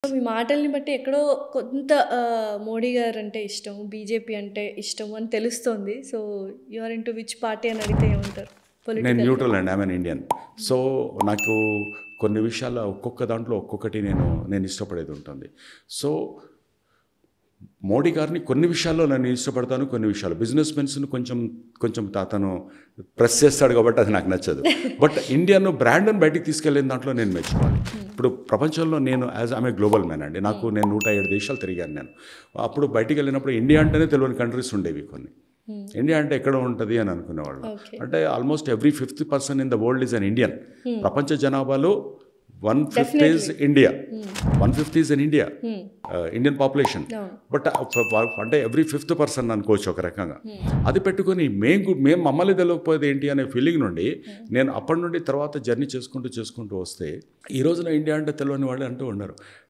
మీ మాటల్ని బట్టి ఎక్కడో కొంత మోడీ గారంటే ఇష్టం, బీజేపీ అంటే ఇష్టం అని తెలుస్తోంది. So, you are into which party అని అడిగితే ఏమంటారు? నేను పొలిటికల్‌గా. న్యూట్రల్ అండి. I'm N Indian. సో, నాకు కొన్ని విషయాల్లో ఒక్కొక్క దాంట్లో ఒక్కొక్కటి నేను ఇష్టపడేది ఉంటుంది. సో, మోడీ గారిని కొన్ని విషయాల్లో నేను ఇష్టపడతాను, కొన్ని విషయాలు బిజినెస్ మెన్స్ని కొంచెం అతను ప్రెస్ చేస్తాడు కాబట్టి అది నాకు నచ్చదు. బట్ ఇండియన్ బ్రాండ్ని బయటికి తీసుకెళ్ళిన దాంట్లో నేను మెచ్చుకోవాలి. ఇప్పుడు ప్రపంచంలో నేను యాజ్ ఆమె గ్లోబల్ మ్యాన్ అండి. నేను 107 దేశాలు తిరిగాను నేను. అప్పుడు బయటికి వెళ్ళినప్పుడు ఇండియా అంటేనే తెలియని కంట్రీస్ ఉండేవి కొన్ని. ఇండియా అంటే ఎక్కడ ఉంటుంది అని అనుకునేవాళ్ళు. అంటే almost every 5th person in the world is an Indian. ప్రపంచ జనాభాలో 1/5 is India. 1/5 is an India, Indian population. But అంటే ఎవ్రీ 5th పర్సన్ అనుకోవచ్చు ఒక రకంగా. అది పెట్టుకొని మేము మమ్మల్ని తెలియకపోయేది ఏంటి అనే ఫీలింగ్ నుండి నేను అప్పటి నుండి తర్వాత జర్నీ చేసుకుంటూ వస్తే ఈ రోజున ఇండియా అంటే తెలియని వాళ్ళు అంటూ ఉన్నారు.